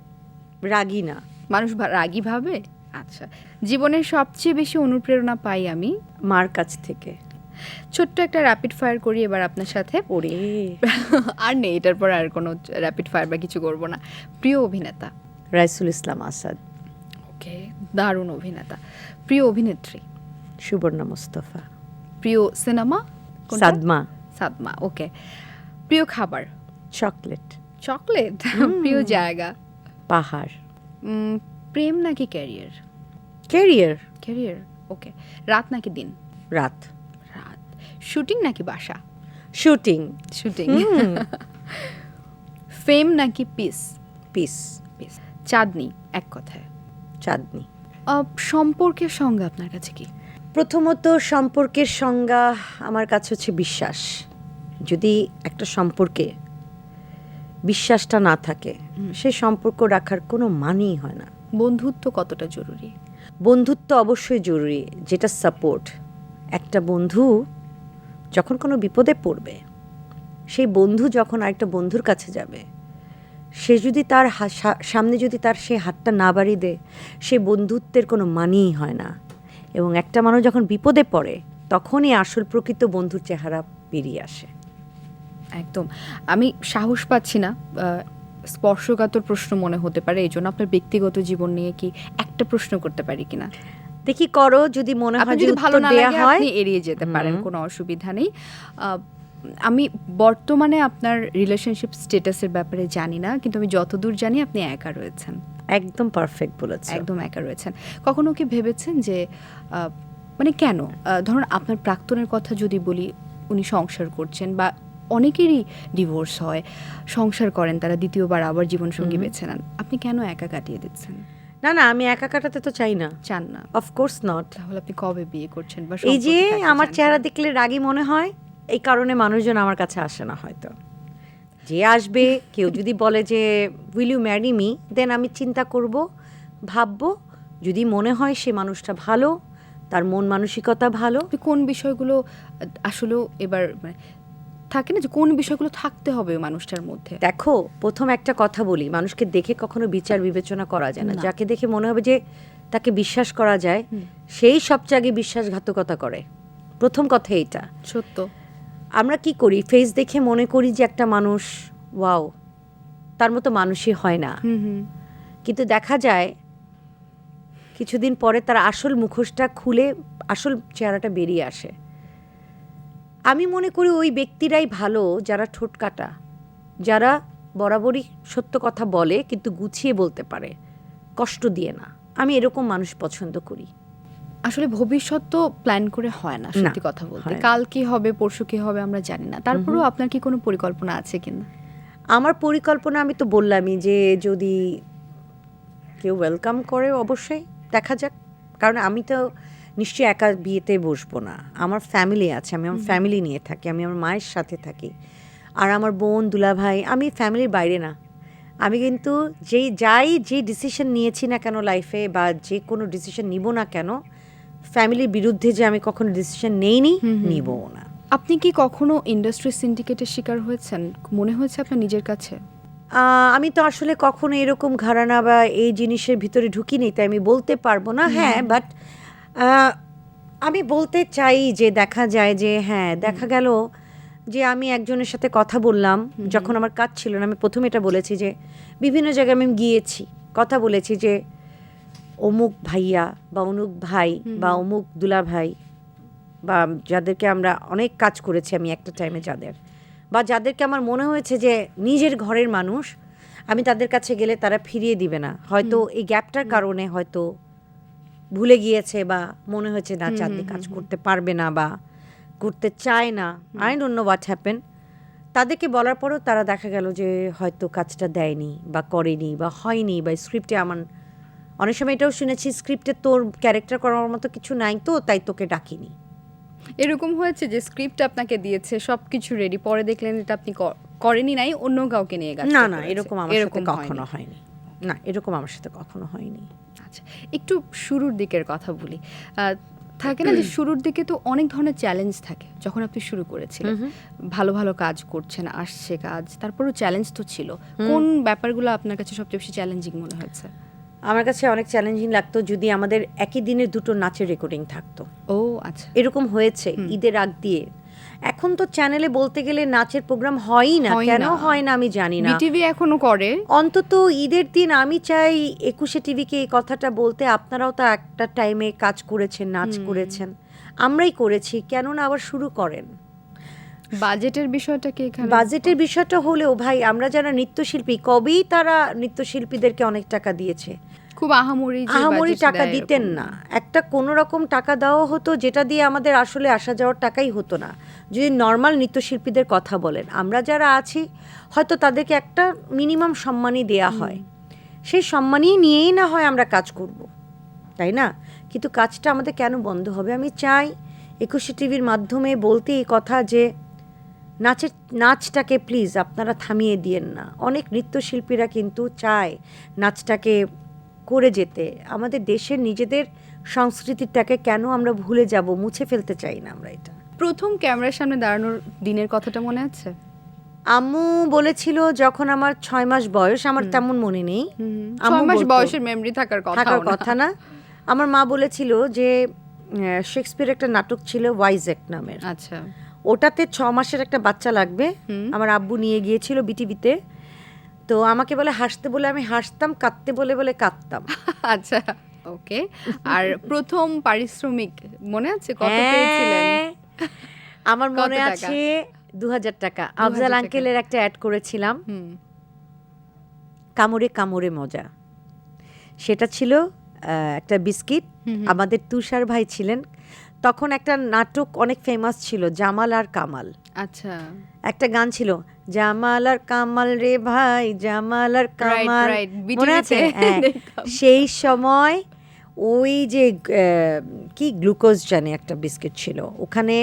রাগী না। মানুষ রাগী ভাবে। আচ্ছা, জীবনের সবচেয়ে বেশি অনুপ্রেরণা পাই আমি মার কাছ থেকে। ছোট্ট একটা র্যাপিড ফায়ার করি এবার আপনার সাথে। ওরে আর নেই, এটার পর আর কোনো র্যাপিড ফায়ার বা কিছু করব না। প্রিয় অভিনেতা? রাইসুল ইসলাম আসাদ। ওকে, দারুণ অভিনেতা। প্রিয় অভিনেত্রী? সুবর্ণা মুস্তাফা। প্রিয় সিনেমা? সাদমা। ওকে, প্রিয় খাবার? চকলেট। প্রিয় জায়গা? পাহাড়। প্রেম নাকি ক্যারিয়ার? ক্যারিয়ার। ওকে, রাত নাকি দিন? রাত। শুটিং নাকি বাসা? শুটিং। ফেম নাকি পিস? পিস। চাঁদনি, এক কথায়। চাঁদনি। সম্পর্কের সংজ্ঞা আপনার কাছে কি? প্রথমত সম্পর্কের সংজ্ঞা আমার কাছে হচ্ছে বিশ্বাস। যদি একটা সম্পর্কে বিশ্বাসটা না থাকে, সেই সম্পর্ক রাখার কোনো মানেই হয় না। বন্ধুত্ব কতটা জরুরি? বন্ধুত্ব অবশ্যই জরুরি, যেটা সাপোর্ট। একটা বন্ধু যখন কোনো বিপদে পড়বে, সেই বন্ধু যখন আরেকটা বন্ধুর কাছে যাবে, সে যদি তার সামনে যদি তার সেই হাতটা না বাড়িয়ে দেয়, সে বন্ধুত্বের কোনো মানেই হয় না। এবং একটা মানুষ যখন বিপদে পড়ে, তখনই আসল প্রকৃত বন্ধুর চেহারা বেরিয়ে আসে। একদম। আমি সাহস পাচ্ছি না, স্পর্শকাতর প্রশ্ন মনে হতে পারে, এই জন্য আপনার ব্যক্তিগত জীবন নিয়ে কি একটা প্রশ্ন করতে পারি কিনা? দেখি, করো। যদি মনে হয় যে ভালো না লাগে আপনি এড়িয়ে যেতে পারেন, কোনো অসুবিধা নেই। আমি বর্তমানে আপনার রিলেশনশিপ স্ট্যাটাসের ব্যাপারে জানি না, কিন্তু আমি যতদূর জানি আপনি একা রয়েছেন। একদম পারফেক্ট বলেছেন। একদম একা রয়েছেন। কখনো কি ভেবেছেন যে মানে কেন, ধরুন আপনার প্রাক্তনের কথা যদি বলি, উনি সংসার করছেন বা অনেকেরই ডিভোর্স হয়, সংসার করেন, তারা দ্বিতীয়বার আবার জীবনসঙ্গী বেছে নেন, আপনি কেন একা কাটিয়ে দিচ্ছেন? না, আমি একা কাটাতে তো চাই না। চান না? Of course not. তাহলে আপনি কবে বিয়ে করছেন? বা এই যে আমার চেহারা দেখলে রাগী মনে হয়, এই কারণে মানুষজন আমার কাছে আসে না। হয়তো যে আসবে, কেউ যদি বলে যে উইল ইউ ম্যারি মি, দেন আমি চিন্তা করব, ভাববো। যদি মনে হয় সে মানুষটা ভালো, তার মন মানসিকতা ভালো। কোন বিষয়গুলো আসলে এবার মানে থাকে না যে কোন বিষয়গুলো থাকতে হবে মানুষটার মধ্যে? দেখো, প্রথম একটা কথা বলি, মানুষকে দেখে কখনো বিচার বিবেচনা করা যায় না। যাকে দেখে মনে হবে যে তাকে বিশ্বাস করা যায়, সেই সবচেয়ে আগে বিশ্বাসঘাতকতা করে। প্রথম কথা এইটা সত্য। আমরা কি করি, ফেস দেখে মনে করি যে একটা মানুষ ওয়াও, তার মতো মানুষই হয় না। কিন্তু দেখা যায় কিছুদিন পরে তার আসল মুখোশটা খুলে আসল চেহারাটা বেরিয়ে আসে। আমি মনে করি ওই ব্যক্তিরাই ভালো যারা ঠোঁট কাটা, যারা বরাবরই সত্য কথা বলে কিন্তু গুছিয়ে বলতে পারে, কষ্ট দিয়ে না। আমি এরকম মানুষ পছন্দ করি। আসলে ভবিষ্যৎ তো প্ল্যান করে হয় না, সত্যি কথা বলতে। কাল কি হবে, পরশু কি হবে আমরা জানি না। তারপরেও আপনার কি কোনো পরিকল্পনা আছে কিনা? আমার পরিকল্পনা আমি তো বললামই যে যদি কেউ ওয়েলকাম করে অবশ্যই দেখা যাক। কারণ আমি তো নিশ্চয়ই একা বিয়েতে বসবো না, আমার ফ্যামিলি আছে, আমি আমার ফ্যামিলি নিয়ে থাকি, আমি আমার মায়ের সাথে থাকি, আর আমার বোন দুলাভাই, আমি ফ্যামিলির বাইরে না। আমি কিন্তু যে ডিসিশন নিয়েছি না কেন লাইফে, বা যে কোনো ডিসিশন নিব না কেন, ফ্যামিলির বিরুদ্ধে যে আমি কখনো ডিসিশন নেইনি, নিবও না। আপনি কি কখনো ইন্ডাস্ট্রি সিন্ডিকেটের শিকার হয়েছেন? মনে হয়েছে আপনার নিজের কাছে? আমি তো আসলে কখনো এরকম ঘরানা বা এই জিনিসের ভিতরে ঢুকিনি, তাই আমি বলতে পারবো না। হ্যাঁ, বাট আমি বলতে চাই যে দেখা যায় যে হ্যাঁ, দেখা গেল যে আমি একজনের সাথে কথা বললাম যখন আমার কাজ ছিল না। আমি প্রথমে এটা বলেছি যে বিভিন্ন জায়গায় আমি গিয়েছি, কথা বলেছি যে অমুক ভাইয়া বা অমুক ভাই বা অমুক দুলা ভাই, বা যাদেরকে আমরা অনেক কাজ করেছি আমি একটা টাইমে, যাদেরকে আমার মনে হয়েছে যে নিজের ঘরের মানুষ, আমি তাদের কাছে গেলে তারা ফিরিয়ে দিবে না। হয়তো এই গ্যাপটার কারণে হয়তো ভুলে গিয়েছে, বা মনে হয়েছে না চাঁদনি কাজ করতে পারবে না বা করতে চায় না, I don't know what happen. তাদেরকে বলার পরেও তারা দেখা গেল যে হয়তো কাজটা দেয়নি বা করেনি বা হয়নি, বা স্ক্রিপ্টে আমার অনেক সময় এটাও শুনেছি স্ক্রিপ্টে তোর ক্যারেক্টার করার মতো কিছু নাই, তো তাই তোকে ডাকিনি। এরকম হয়েছে যে স্ক্রিপ্ট আপনাকে দিয়েছে, সবকিছু রেডি, পরে দেখলেন এটা আপনি করেনি নাই, অন্য কাউকে নিয়ে গেছেন? না, এরকম আমার সাথে কখনো হয়নি। না, এরকম আমার সাথে কখনো হয়নি। আচ্ছা, একটু শুরুর দিকের কথা বলি। থাকে না যে শুরুর দিকে তো অনেক ধরনের চ্যালেঞ্জ থাকে যখন আপনি শুরু করেছিলেন, ভালো ভালো কাজ করছেন, আসছে কাজ, তারপরও চ্যালেঞ্জ তো ছিল। কোন ব্যাপারগুলো আপনার কাছে সবচেয়ে বেশি চ্যালেঞ্জিং মনে হয়েছে? আমার কাছে অনেক চ্যালেঞ্জিং লাগতো যদি আমাদের একই দিনের দুটো নাচের রেকর্ডিং থাকতো। ও আচ্ছা, এরকম হয়েছে ঈদের আগ দিয়ে। এখন তো চ্যানেলে বলতে গেলে নাচের প্রোগ্রাম হয়ই না, কেন হয় না আমি জানি না। বিটিভি এখনো করে। অন্তত ঈদের দিন আমি চাই 21 টিভিকে এই কথাটা বলতে, আপনারাও তো একটা টাইমে কাজ করেছেন, নাচ করেছেন, আমরাই করেছি, কেন না আবার শুরু করেন। বাজেটের বিষয়টা কি এখানে? বাজেটের বিষয়টা হলেও ভাই, আমরা যারা নৃত্যশিল্পী, কবেই তারা নৃত্যশিল্পীদেরকে অনেক টাকা দিয়েছে, খুব আহামরি টাকা দিতেন না। একটা কোনো রকম টাকা দেওয়া হতো যেটা দিয়ে আমাদের আসলে আসা যাওয়ার টাকাই হতো না। যদি নর্মাল নৃত্যশিল্পীদের কথা বলেন, আমরা যারা আছি হয়তো তাদেরকে একটা মিনিমাম সম্মানই দেয়া হয়, সেই সম্মানই নিয়েই না হয় আমরা কাজ করব, তাই না? কিন্তু কাজটা আমাদের কেন বন্ধ হবে? আমি চাই 21 টিভির মাধ্যমে বলতে এই কথা যে নাচটাকে প্লিজ আপনারা থামিয়ে দিয়েন না। অনেক নৃত্যশিল্পীরা কিন্তু চায় নাচটাকে করে যেতে। আমাদের দেশের নিজেদের সংস্কৃতিটাকে কেন আমরা ভুলে যাব? মুছে ফেলতে চাই না আমরা এটা। প্রথম ক্যামেরার সামনে দাঁড়ানোর দিনের কথাটা মনে আছে? আম্মু বলেছিল যখন আমার 6 মাস বয়স, আমার তেমন মনে নেই। 6 মাস বয়সের মেমরি থাকার কথা না। আমার মা বলেছিল যে শেক্সপিয়ার একটা নাটক ছিল ওয়াইজ্যাক নামের, আচ্ছা, ওটাতে 6 মাসের একটা বাচ্চা লাগবে। আমার আব্বু নিয়ে গিয়েছিল বিটিভিতে, তো আমাকে বলে হাসতে বলে আমি হাসতাম, কাঁদতে বলে কাঁদতাম। আচ্ছা, ওকে। আর প্রথম পারিশ্রমিক মনে আছে কত পেয়েছিলেন? আমার মনে আছে 2000 টাকা। আফজাল আঙ্কেলের একটা অ্যাড করেছিলাম, কামড়ে কামড়ে মজা। সেটা ছিল একটা বিস্কিট। আমাদের তুষার ভাই ছিলেন তখন, একটা নাটক অনেক ফেমাস ছিল, জামাল আর কামাল। আচ্ছা, একটা গান ছিল, জামাল আর কামাল রে ভাই, জামাল আর কামাল, মনে আছে? সেই সময় ওই যে কি গ্লুকোজ জানে একটা বিস্কিট ছিল, ওখানে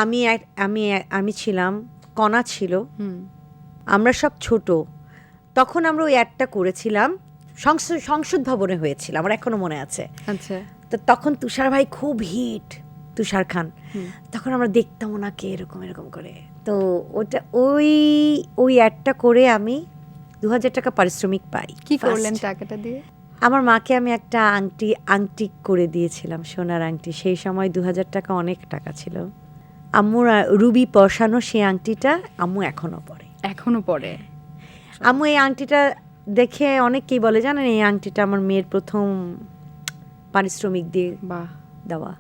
আমি আমি আমি ছিলাম, কণা ছিল, আমরা সব ছোট। তখন আমরা ওই অ্যাডটা করেছিলাম, সংসদ ভবনে হয়েছিল, আমার এখনো মনে আছে। আচ্ছা, তো তখন তুষার ভাই খুব হিট, তুষার খান। তখন আমরা দেখতাম ওনাকে এরকম এরকম করে। তো ওটা ওই অ্যাডটা করে আমি 2000 টাকা পারিশ্রমিক পাই। কি করলেন টাকাটা দিয়ে? আমার মাকে আমি একটা আংটি করে দিয়েছিলাম, সোনার আংটি। সেই সময় 2000 টাকা অনেক টাকা ছিল। আম্মুর রুবি পশানো সেই আংটিটা আম্মু এখনো পরে। আম্মু এই আংটিটা দেখে অনেককেই বলে, জানেন এই আংটিটা আমার মেয়ের প্রথম পারিশ্রমিক দিয়ে দেওয়া।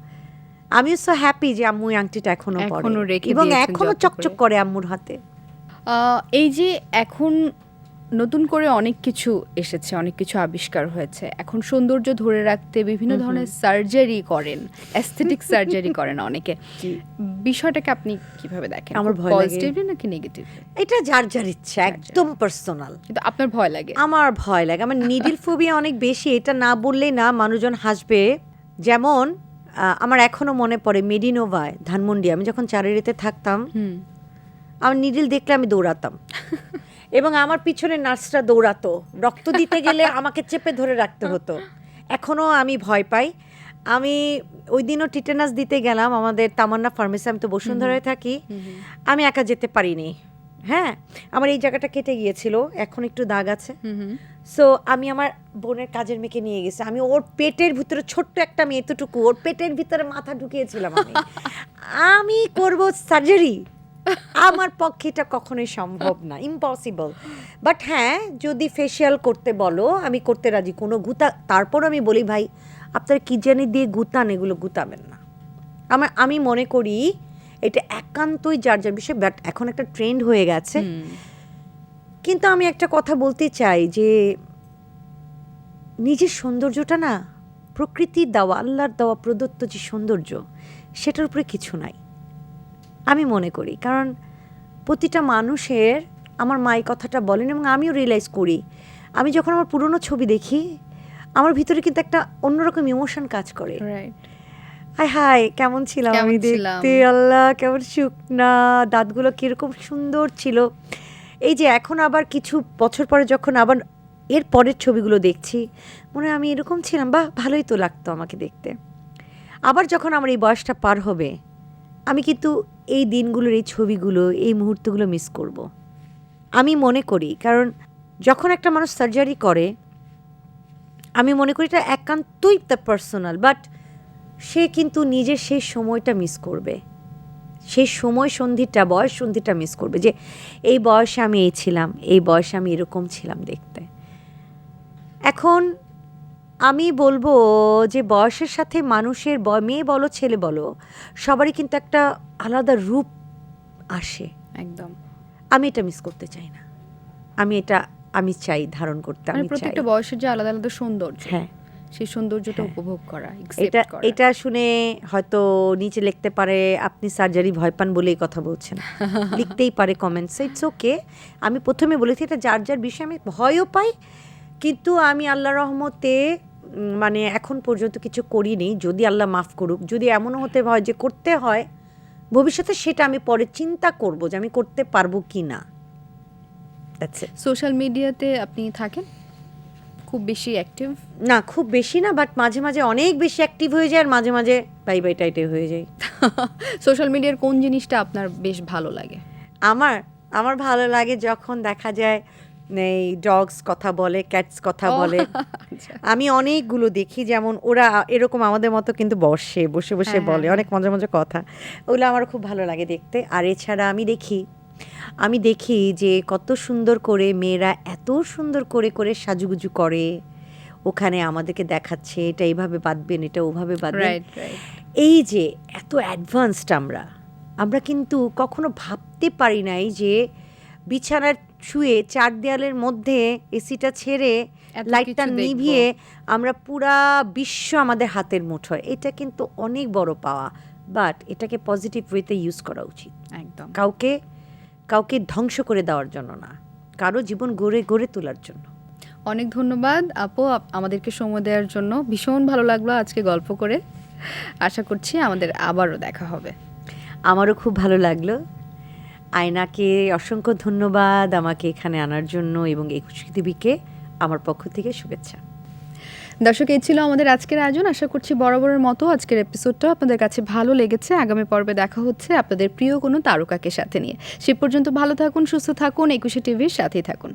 আমিও সো হ্যাপি যে আম্মু এই আংটিটা এখনো এখনো পরে রেখে এবং দিয়েছেন এখনো যত্ন চকচক করে। করে আম্মুর হাতে। এই যে এখন নতুন করে অনেক কিছু এসেছে, অনেক কিছু আবিষ্কার হয়েছে, এখন সৌন্দর্য ধরে রাখতে বিভিন্ন ধরনের সার্জারি করেন, অ্যাস্থেটিক সার্জারি করেন অনেকে। বিষয়টাকে আপনি কিভাবে দেখেন? আমার ভয় লাগে। পজিটিভলি নাকি নেগেটিভলি? এটা যার যার ইচ্ছা, একদম পার্সোনাল। কিন্তু আপনার ভয় লাগে? আমার ভয় লাগে, আমার নিডল ফোবিয়া অনেক বেশি। এটা না বললেই না, মানুষজন হাসবে। যেমন আমার এখনো মনে পড়ে মেডিনোভায় ধানমন্ডি আমি যখন চারিরিতে থাকতাম, আমার নিডল দেখলে আমি দৌড়াতাম এবং আমার পিছনে নার্সরা দৌড়াতো, রক্ত দিতে গেলে আমাকে চেপে ধরে রাখতে হতো। এখনো আমি ভয় পাই। আমি ওই দিনও টিটেনাস দিতে গেলাম আমাদের তামান্না ফার্মেসি, আমি তো বসুন্ধরায় থাকি, আমি একা যেতে পারিনি। হ্যাঁ, আমার এই জায়গাটা কেটে গিয়েছিল, এখন একটু দাগ আছে। সো আমি আমার বোনের কাজের মেয়েকে নিয়ে গেছি, আমি ওর পেটের ভিতরে, ছোট্ট একটা মেয়ে এতটুকু, ওর পেটের ভিতরে মাথা ঢুকিয়েছিলাম। আমি করব সার্জারি, আমার পক্ষে এটা কখনোই সম্ভব না, ইম্পসিবল। বাট হ্যাঁ, যদি ফেসিয়াল করতে বলো আমি করতে রাজি, কোনো গুতা। তারপর আমি বলি ভাই আপনার কি জানি দিয়ে গুতান, এগুলো গুতাবেন না। আমি মনে করি এটা একান্তই যার যার বিষয়। বাট এখন একটা ট্রেন্ড হয়ে গেছে। কিন্তু আমি একটা কথা বলতে চাই যে নিজের সৌন্দর্যটা না প্রকৃতির দেওয়া, আল্লাহর দেওয়া প্রদত্ত যে সৌন্দর্য, সেটার উপরে কিছু নাই আমি মনে করি। কারণ প্রতিটা মানুষের, আমার মা এই কথাটা বলেন এবং আমিও রিয়েলাইজ করি, আমি যখন আমার পুরনো ছবি দেখি আমার ভিতরে কিন্তু একটা অন্যরকম ইমোশন কাজ করে। হাই হাই কেমন ছিলাম আমি দেখতে, আল্লাহ কেমন শুকনা, দাঁতগুলো কিরকম সুন্দর ছিল। এই যে এখন আবার কিছু বছর পরে যখন আবার এর পরের ছবিগুলো দেখছি, মনে হয় আমি এরকম ছিলাম, বাহ ভালোই তো লাগতো আমাকে দেখতে। আবার যখন আমার এই বয়সটা পার হবে, আমি কিন্তু এই দিনগুলোর, এই ছবিগুলো, এই মুহূর্তগুলো মিস করব আমি মনে করি। কারণ যখন একটা মানুষ সার্জারি করে, আমি মনে করি এটা একান্তই তার পার্সোনাল, বাট সে কিন্তু নিজের সেই সময়টা মিস করবে, সেই সময় সন্ধিটা, বয়স সন্ধিটা মিস করবে, যে এই বয়সে আমি এই ছিলাম, এই বয়সে আমি এরকম ছিলাম দেখতে। এখন আমি বলবো যে বয়সের সাথে মানুষের, মেয়ে বলো ছেলে বলো, সবারই কিন্তু একটা আলাদা রূপ আসে। একদম, আমি এটা মিস করতে চাই না। আমি চাই ধারণ করতে। আমি চাই প্রত্যেকটা বয়সের যে আলাদা আলাদা সৌন্দর্য, হ্যাঁ, সেই সৌন্দর্যটা উপভোগ করা। এটা শুনে হয়তো নিচে লিখতে পারে আপনি সার্জারি ভয় পান বলে এই কথা বলছেন, লিখতেই পারে কমেন্টসে, ইটস ওকে। আমি প্রথমে বলেছি এটা যার যার বিষয়, আমি ভয়ও পাই, কিন্তু আমি আল্লাহ রহমতে মানে এখন পর্যন্ত কিছু করিনি। যদি আল্লাহ মাফ করুক, যদি এমনও হতে হয় যে করতে হয় ভবিষ্যতে, সেটা আমি পরে চিন্তা করব যে আমি করতে পারবো কি না। সোশ্যাল মিডিয়াতে আপনি থাকেন খুব বেশি অ্যাক্টিভ? না, খুব বেশি না, বাট মাঝে মাঝে অনেক বেশি অ্যাক্টিভ হয়ে যায়, আর মাঝে মাঝে বাই বাই টাইটে হয়ে যায়। সোশ্যাল মিডিয়ার কোন জিনিসটা আপনার বেশ ভালো লাগে? আমার ভালো লাগে যখন দেখা যায় এই ডগস কথা বলে, ক্যাটস কথা বলে। আমি অনেকগুলো দেখি, যেমন ওরা এরকম আমাদের মতো কিন্তু বসে বসে বলে অনেক মজার মজার কথা, ওগুলো আমার খুব ভালো লাগে দেখতে। আর এছাড়া আমি দেখি যে কত সুন্দর করে মেয়েরা এত সুন্দর করে করে সাজুগুজু করে, ওখানে আমাদেরকে দেখাচ্ছে এটা এইভাবে বাঁধবেন, এটা ওভাবে বাঁধবেন। এই যে এত অ্যাডভান্সড আমরা কিন্তু কখনো ভাবতে পারি নাই যে বিছানার শুয়ে চার দেয়ালের মধ্যে এসিটা ছেড়ে লাইটটা নিভিয়ে আমরা পুরা বিশ্ব আমাদের হাতের মুঠোয়। এটা কিন্তু অনেক বড় পাওয়া, বাট এটাকে পজিটিভ ওয়েতে ইউজ করা উচিত। একদম, কাউকে ধ্বংস করে দেওয়ার জন্য না, কারো জীবন গড়ে গড়ে তোলার জন্য। অনেক ধন্যবাদ আপু আমাদেরকে সময় দেওয়ার জন্য। ভীষণ ভালো লাগলো আজকে গল্প করে। আশা করছি আমাদের আবারও দেখা হবে। আমারও খুব ভালো লাগলো। আয়নাকে অসংখ্য ধন্যবাদ আমাকে এখানে আনার জন্য, এবং একুশ টিভিকে আমার পক্ষ থেকে শুভেচ্ছা। দর্শক, এই ছিল আমাদের আজকের আয়োজন। আশা করছি বরাবরের মতো আজকের এপিসোডটাও আপনাদের কাছে ভালো লেগেছে। আগামী পর্বে দেখা হচ্ছে আপনাদের প্রিয় কোনো তারকাকে সাথে নিয়ে। সে পর্যন্ত ভালো থাকুন, সুস্থ থাকুন, একুশে টিভির সাথেই থাকুন।